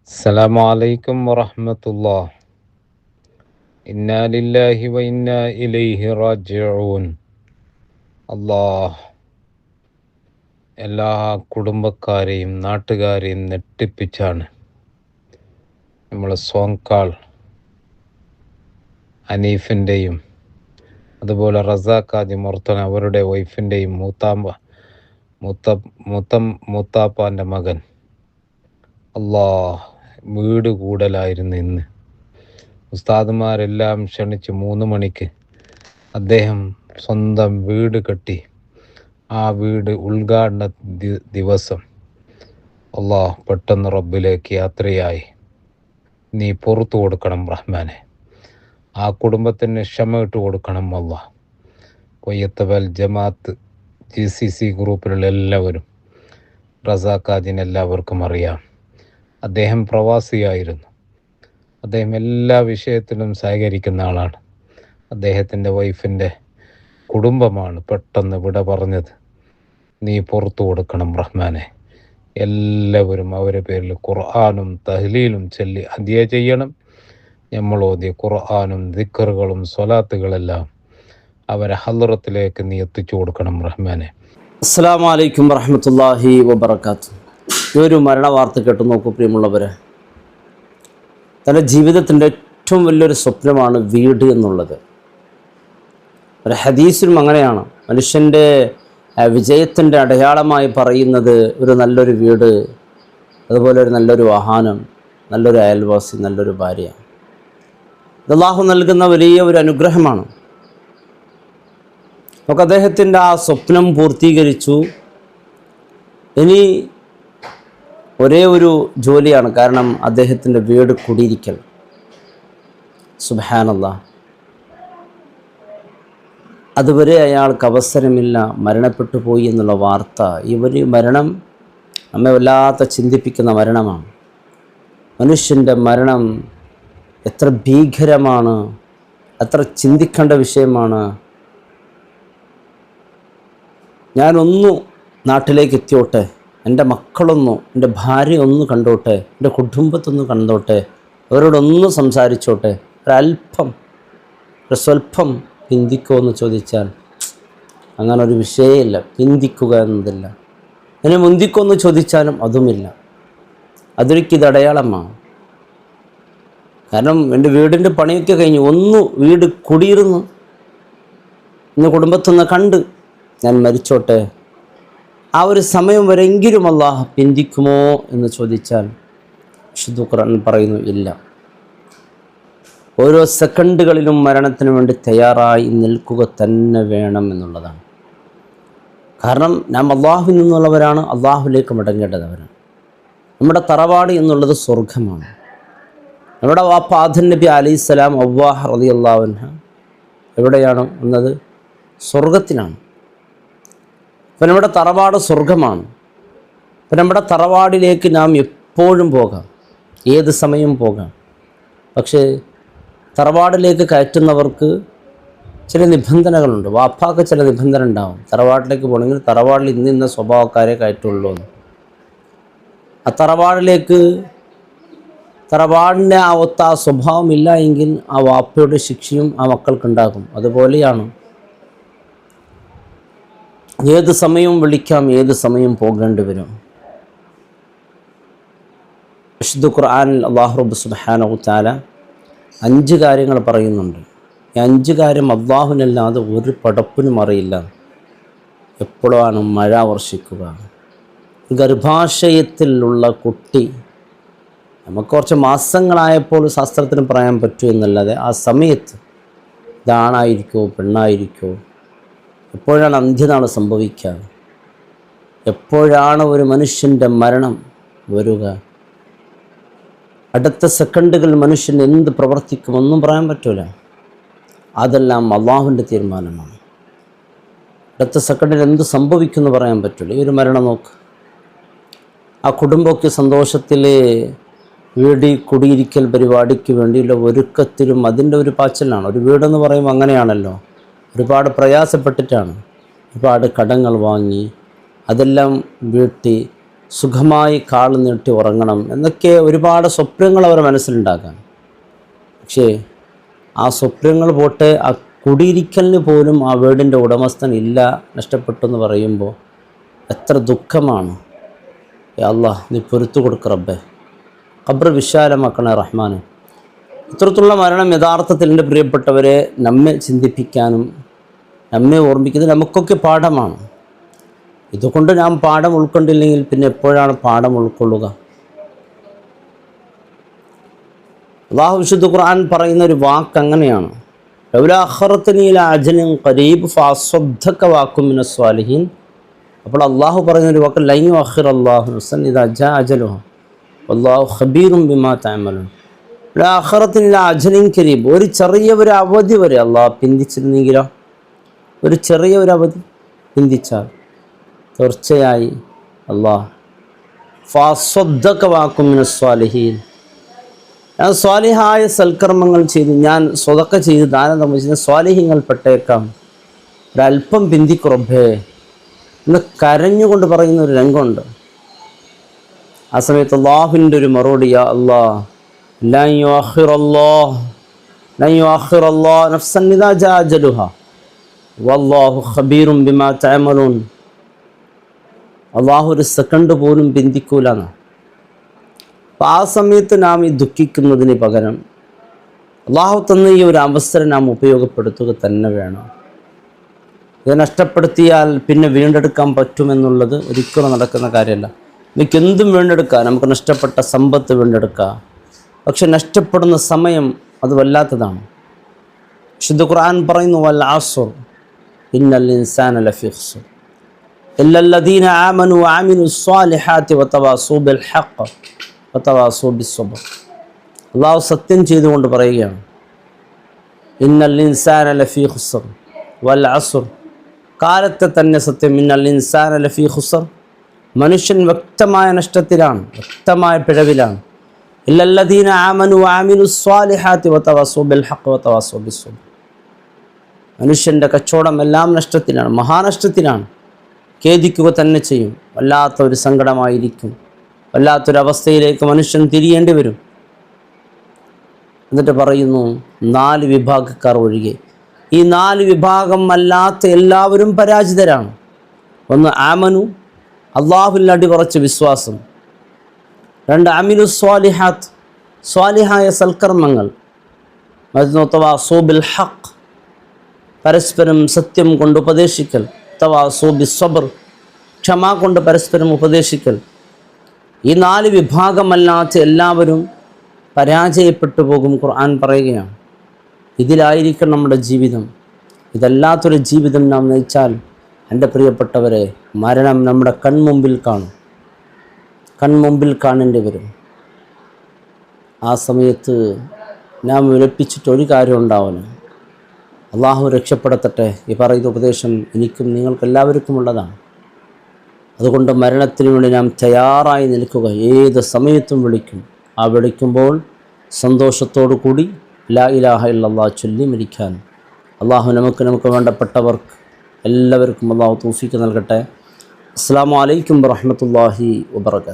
അസ്സലാമു അലൈക്കും വറഹ്മത്തുള്ളാഹ്. ഇന്നാ ലില്ലാഹി വ ഇന്നാ ഇലൈഹി റാജിഊൻ. അല്ലാഹ് എല്ലാ കുടുംബക്കാരെയും നാട്ടുകാരെയും നെട്ടിപ്പിച്ചാണ് നമ്മളെ സോങ്കാൾ ഹനീഫിൻ്റെയും അതുപോലെ റസാഖാജി മുർത്തൻ അവരുടെ വൈഫിൻ്റെയും മൂത്താപ്പാൻ്റെ മകൻ അല്ലാഹ് വീട് കൂടലായിരുന്നു ഇന്ന്. ഉസ്താദുമാരെല്ലാം ക്ഷണിച്ച് 3 മണിക്ക് അദ്ദേഹം സ്വന്തം വീട് കെട്ടി ആ വീട് ഉദ്ഘാടന ദിവസം അല്ലാഹ് പെട്ടെന്ന് റബ്ബിലേക്ക് യാത്രയായി. നീ പുറത്തു കൊടുക്കണം റഹ്മാനെ, ആ കുടുംബത്തിന് ക്ഷമ ഇട്ട് കൊടുക്കണം അല്ലാഹ്. കൊയ്യത്തവൽ ജമാഅത്ത് GCC ഗ്രൂപ്പിലുള്ള എല്ലാവരും, റസാഖാജിനെല്ലാവർക്കും അറിയാം. അദ്ദേഹം പ്രവാസിയായിരുന്നു. അദ്ദേഹം എല്ലാ വിഷയത്തിലും സഹകരിക്കുന്ന ആളാണ്. അദ്ദേഹത്തിൻ്റെ വൈഫിൻ്റെ കുടുംബമാണ് പെട്ടെന്ന് വിട പറഞ്ഞത്. നീ പുറത്തു കൊടുക്കണം റഹ്മാനെ. എല്ലാവരും അവരുടെ പേരിൽ ഖുർആനും തഹ്ലീലും ചൊല്ലി ഹദിയ ചെയ്യണം. നമ്മൾ ഓതിയ ഖുർആനും ദിക്റുകളും സ്വലാത്തുകളെല്ലാം അവരെ ഹദ്റത്തിലേക്ക് നീ എത്തിച്ചു കൊടുക്കണം റഹ്മാനെ. അസ്സലാമു അലൈക്കും വറഹ്മത്തുള്ളാഹി വബറകാതുഹു. ഈ ഒരു മരണ വാർത്ത കേട്ടു നോക്കൂ പ്രിയമുള്ളവരെ. തൻ്റെ ജീവിതത്തിൻ്റെ ഏറ്റവും വലിയൊരു സ്വപ്നമാണ് വീട് എന്നുള്ളത്. ഒരു ഹദീസിലും അങ്ങനെയാണ്. മനുഷ്യൻ്റെ വിജയത്തിൻ്റെ അടയാളമായി പറയുന്നത് ഒരു നല്ലൊരു വീട്, അതുപോലെ ഒരു നല്ലൊരു വാഹനം, നല്ലൊരു അയൽവാസി, നല്ലൊരു ഭാര്യ. ഇത് അല്ലാഹു നൽകുന്ന വലിയ ഒരു അനുഗ്രഹമാണ്. നമുക്ക് അദ്ദേഹത്തിൻ്റെ ആ സ്വപ്നം പൂർത്തീകരിച്ചു. ഇനി ഒരേ ഒരു ജോലിയാണ്, കാരണം അദ്ദേഹത്തിൻ്റെ വീട് കുടിയിരിക്കൽ. സുബ്ഹാനല്ലാഹ്, അതുവരെ അയാൾക്ക് അവസരമില്ല, മരണപ്പെട്ടു പോയി എന്നുള്ള വാർത്ത. ഈ മരണം നമ്മെ വല്ലാത്ത ചിന്തിപ്പിക്കുന്ന മരണമാണ്. മനുഷ്യൻ്റെ മരണം എത്ര ഭീകരമാണ്, എത്ര ചിന്തിക്കേണ്ട വിഷയമാണ്. ഞാനൊന്നു നാട്ടിലേക്ക് എത്തിയോട്ടെ, എൻ്റെ മക്കളൊന്നു, എൻ്റെ ഭാര്യ ഒന്ന് കണ്ടോട്ടെ, എൻ്റെ കുടുംബത്തൊന്ന് കണ്ടോട്ടെ, അവരോടൊന്ന് സംസാരിച്ചോട്ടെ, ഒരു സ്വല്പം പിന്തിക്കോ എന്ന് ചോദിച്ചാൽ അങ്ങനെ ഒരു വിഷയമില്ല. പിന്തിക്കുക എന്നതില്ല. എന്നെ മുന്തിക്കോ എന്ന് ചോദിച്ചാലും അതുമില്ല. അതൊരിക്കത് അടയാളമാണ്. കാരണം എൻ്റെ വീടിൻ്റെ പണിയൊക്കെ കഴിഞ്ഞു, ഒന്ന് വീട് കുടിയിരുന്നു, ഇന്ന് കുടുംബത്തൊന്ന് കണ്ട് ഞാൻ മരിച്ചോട്ടെ, ആ ഒരു സമയം വരെങ്കിലും അല്ലാഹ് പിന്തിക്കുമോ എന്ന് ചോദിച്ചാൽ വിശുദ്ധ ഖുർആൻ പറയുന്നു ഇല്ല. ഓരോ സെക്കൻഡുകളിലും മരണത്തിന് വേണ്ടി തയ്യാറായി നിൽക്കുക തന്നെ വേണം എന്നുള്ളതാണ്. കാരണം നാം അള്ളാഹുവിൽ നിന്നുള്ളവരാണ്, അള്ളാഹുലേക്ക് മടങ്ങേണ്ടവരാണ്. നമ്മുടെ തറവാട് എന്നുള്ളത് സ്വർഗമാണ്. നമ്മുടെ വാപ്പ ആദം നബി അലൈഹിസ്സലാം അവ്വാഹ റളിയല്ലാഹു അൻഹ എവിടെയാണ് വന്നത്? സ്വർഗത്തിലാണ്. അപ്പം നമ്മുടെ തറവാട് സ്വർഗമാണ്. അപ്പം നമ്മുടെ തറവാടിലേക്ക് നാം എപ്പോഴും പോകാം, ഏത് സമയം പോകാം. പക്ഷേ തറവാടിലേക്ക് കയറ്റുന്നവർക്ക് ചില നിബന്ധനകളുണ്ട്. വാപ്പാക്ക് ചില നിബന്ധന ഉണ്ടാവും. തറവാട്ടിലേക്ക് പോകണമെങ്കിൽ തറവാടിൽ ഇന്ന സ്വഭാവക്കാരെ കയറ്റുള്ളൂ എന്ന്. ആ തറവാടിൻ്റെ ആ ഒത്ത ആ സ്വഭാവമില്ല എങ്കിൽ ആ വാപ്പയുടെ ശിക്ഷയും ആ മക്കൾക്കുണ്ടാകും. അതുപോലെയാണ് ഏത് സമയവും വിളിക്കാം, ഏത് സമയം പോകേണ്ടി വരും. വിശുദ്ധ ഖുർആനിൽ അല്ലാഹു റബ്ബ് സുബ്ഹാനഹു തആല 5 കാര്യങ്ങൾ പറയുന്നുണ്ട്. ഈ 5 കാര്യം അല്ലാഹുവിനല്ലാതെ ഒരു പടപ്പിനും അറിയില്ല. എപ്പോഴാണ് മഴ വർഷിക്കുക, ഗർഭാശയത്തിലുള്ള കുട്ടി, നമുക്ക് കുറച്ച് മാസങ്ങളായപ്പോൾ ശാസ്ത്രത്തിന് പറയാൻ പറ്റൂ എന്നല്ലാതെ ആ സമയത്ത് ഇതാണായിരിക്കോ പെണ്ണായിരിക്കോ, എപ്പോഴാണ് അന്ത്യനാൾ സംഭവിക്കുക, എപ്പോഴാണ് ഒരു മനുഷ്യൻ്റെ മരണം വരിക, അടുത്ത സെക്കൻഡുകൾ മനുഷ്യൻ എന്ത് പ്രവർത്തിക്കുമെന്നും പറയാൻ പറ്റില്ല. അതെല്ലാം അള്ളാഹുവിൻ്റെ തീരുമാനമാണ്. അടുത്ത സെക്കൻഡിൽ എന്ത് സംഭവിക്കുമെന്ന് പറയാൻ പറ്റില്ല. ഈ ഒരു മരണം നോക്ക്. ആ കുടുംബമൊക്കെ സന്തോഷത്തിൽ കുടിയിരിക്കൽ പരിപാടിക്ക് വേണ്ടിയുള്ള ഒരുക്കത്തിലും അതിൻ്റെ ഒരു പാച്ചിലാണ്. ഒരു വീടെന്ന് പറയുമ്പോൾ അങ്ങനെയാണല്ലോ, ഒരുപാട് പ്രയാസപ്പെട്ടിട്ടാണ്, ഒരുപാട് കടങ്ങൾ വാങ്ങി അതെല്ലാം വീട്ടി സുഖമായി കാല് നീട്ടി ഉറങ്ങണം എന്നൊക്കെ ഒരുപാട് സ്വപ്നങ്ങൾ അവർ മനസ്സിലുണ്ടാക്കാൻ. പക്ഷേ ആ സ്വപ്നങ്ങൾ പോട്ടെ, ആ കുടിയിരിക്കലിന് പോലും ആ വീടിൻ്റെ ഉടമസ്ഥൻ ഇല്ല, നഷ്ടപ്പെട്ടു എന്ന് പറയുമ്പോൾ എത്ര ദുഃഖമാണ്. അല്ലാഹ് നീ പൊരുത്തു കൊടുക്ക റബ്ബേ, ഖബ്ർ വിശാലമാക്കണേ റഹ്മാനെ. ഇത്തരത്തിലുള്ള മരണം യഥാർത്ഥത്തിൽ എൻ്റെ പ്രിയപ്പെട്ടവരെ നമ്മെ ചിന്തിപ്പിക്കാനും നമ്മെ ഓർമ്മിക്കുന്നത് നമുക്കൊക്കെ പാഠമാണ്. ഇതുകൊണ്ട് നാം പാഠം ഉൾക്കൊണ്ടില്ലെങ്കിൽ പിന്നെ എപ്പോഴാണ് പാഠം ഉൾക്കൊള്ളുക? അല്ലാഹു വിശുദ്ധ ഖുർആൻ പറയുന്ന ഒരു വാക്ക് അങ്ങനെയാണ്, ലൗലാ അഖറതനി ഇലാ അജലിൻ ഖരീബ് ഫഅസ്വദ്ദക വഅകും മിനസ് സ്വാലിഹീൻ. അപ്പോൾ അള്ളാഹു പറയുന്നൊരു വാക്ക് ലൻ യുഅഖിറല്ലാഹു നഫ്സൻ ഇദാ ജാഅ അജലുഹാ വല്ലാഹു ഖബീറും ബിമാ തഅമലൂൻ. ലൗലാ അഖറതനി ഇലാ അജലിൻ ഖരീബ്, ഒരു ചെറിയ ഒരു അവധി വരെ അള്ളാഹു പിന്തിച്ചിരുന്നെങ്കിലോ, ഒരു ചെറിയ ഒരു അവധി പിന്തിച്ചാൽ തീർച്ചയായി അല്ലാഹ് ഫഅസ്വദ്ദക വഅകും മിനസ് സ്വാലിഹീൻ, ഞാൻ സ്വാലിഹായ സൽക്കർമ്മങ്ങൾ ചെയ്ത്, ഞാൻ സ്വതക്ക ചെയ്ത് ദാനം നിർമ്മിച്ച സ്വാലിഹ്യങ്ങൾ പെട്ടേക്കാം, ഒരല്പം പിന്തിക്കുറബേ എന്ന് കരഞ്ഞുകൊണ്ട് പറയുന്ന ഒരു രംഗമുണ്ട്. ആ സമയത്ത് അള്ളാഹുവിൻ്റെ ഒരു മറുപടി, യാ അല്ലാഹ് ലൻ യുഅഖിറല്ലാഹു നഫ്സൻ ഇദാ ജാഅ അജലുഹാ വല്ലാഹു ഖബീറും ബിമാ തഅമലൂൻ. അള്ളാഹു ഒരു സെക്കൻഡ് പോലും പിന്തിക്കൂലെന്ന്. അപ്പം ആ സമയത്ത് നാം ഈ ദുഃഖിക്കുന്നതിന് പകരം അള്ളാഹു തന്ന ഈ ഒരു അവസരം നാം ഉപയോഗപ്പെടുത്തുക തന്നെ വേണം. ഇത് നഷ്ടപ്പെടുത്തിയാൽ പിന്നെ വീണ്ടെടുക്കാൻ പറ്റുമെന്നുള്ളത് ഒരിക്കലും നടക്കുന്ന കാര്യമല്ല. നമുക്ക് എന്തും വീണ്ടെടുക്കാം, നമുക്ക് നഷ്ടപ്പെട്ട സമ്പത്ത് വീണ്ടെടുക്കാം, പക്ഷെ നഷ്ടപ്പെടുന്ന സമയം അത് വല്ലാത്തതാണ്. വിശുദ്ധ ഖുർആൻ പറയുന്നു, വൽ അസ്ർ ഇന്നൽ ഇൻസാന ലഫീ ഖുസ്ർ ഇല്ലല്ലദീന ആമനു വഅമിലു സ്വാലിഹാത്തി വതവാസൂ ബിൽ ഹഖ് വതവാസൂ ബിസ്സബ്ർ. അല്ലാഹു സത്യം ചെയ്തുകൊണ്ട് പറയുകയാണ്, ഇന്നൽ ഇൻസാന ലഫീ ഖുസ്ർ വൽ അസ്ർ, കാലത്തെ തന്നെ സത്യം, ഇന്നൽ ഇൻസാന ലഫീ ഖുസ്ർ, മനുഷ്യൻ വ്യക്തമായ നഷ്ടത്തിലാണ്, വ്യക്തമായ പിഴവിലാണ്. ഇല്ലല്ലദീന ആമനു വഅമിലു സ്വാലിഹാത്തി വതവാസൂ ബിൽ ഹഖ് വതവാസൂ ബിസ്സബ്ർ. മനുഷ്യൻ്റെ കച്ചവടം എല്ലാം നഷ്ടത്തിലാണ്, മഹാനഷ്ടത്തിലാണ്, ഖേദിക്കുക തന്നെ ചെയ്യും. വല്ലാത്തൊരു സങ്കടമായിരിക്കും, വല്ലാത്തൊരവസ്ഥയിലേക്ക് മനുഷ്യൻ തിരിയേണ്ടി വരും. എന്നിട്ട് പറയുന്നു, 4 വിഭാഗക്കാർ ഒഴികെ, ഈ 4 വിഭാഗം അല്ലാത്ത എല്ലാവരും പരാജിതരാണ്. ഒന്ന് ആമനു, അള്ളാഹുവിൽ അടിയുറച്ച വിശ്വാസം. 2 അമിലു സ്വാലിഹാത്ത്, സ്വാലിഹായ സൽക്കർമ്മങ്ങൾ. തവാസൂ ബിൽ ഹഖ്, പരസ്പരം സത്യം കൊണ്ട് ഉപദേശിക്കൽ. തവാസൂ ബിസ്സബ്ർ, ക്ഷമ കൊണ്ട് പരസ്പരം ഉപദേശിക്കൽ. ഈ 4 വിഭാഗമല്ലാത്ത എല്ലാവരും പരാജയപ്പെട്ടു പോകും. ഖുർആൻ പറയുകയാണ്, ഇതിലായിരിക്കും നമ്മുടെ ജീവിതം. ഇതല്ലാത്തൊരു ജീവിതം നാം നയിച്ചാൽ എൻ്റെ പ്രിയപ്പെട്ടവരെ, മരണം നമ്മുടെ കൺമുമ്പിൽ കാണും, കൺമുമ്പിൽ കാണേണ്ടി വരും. ആ സമയത്ത് നാം വിലപ്പിച്ചിട്ടൊരു കാര്യം ഉണ്ടാവില്ല. അള്ളാഹു രക്ഷപ്പെടുത്തട്ടെ. ഈ പറയുന്ന ഉപദേശം എനിക്കും നിങ്ങൾക്കെല്ലാവർക്കും ഉള്ളതാണ്. അതുകൊണ്ട് മരണത്തിന് വേണ്ടി നാം തയ്യാറായി നിൽക്കുക. ഏത് സമയത്തും വിളിക്കും. ആ വിളിക്കുമ്പോൾ സന്തോഷത്തോടു കൂടി ലാ ഇലാഹ ഇല്ലല്ലാഹ് ചൊല്ലി മരിക്കാൻ അള്ളാഹു നമുക്ക് വേണ്ടപ്പെട്ടവർക്ക് എല്ലാവർക്കും അള്ളാഹു തൗഫീഖ് നൽകട്ടെ. അസ്സലാമു അലൈക്കും വറഹ്മത്തുള്ളാഹി വബറകാതുഹു.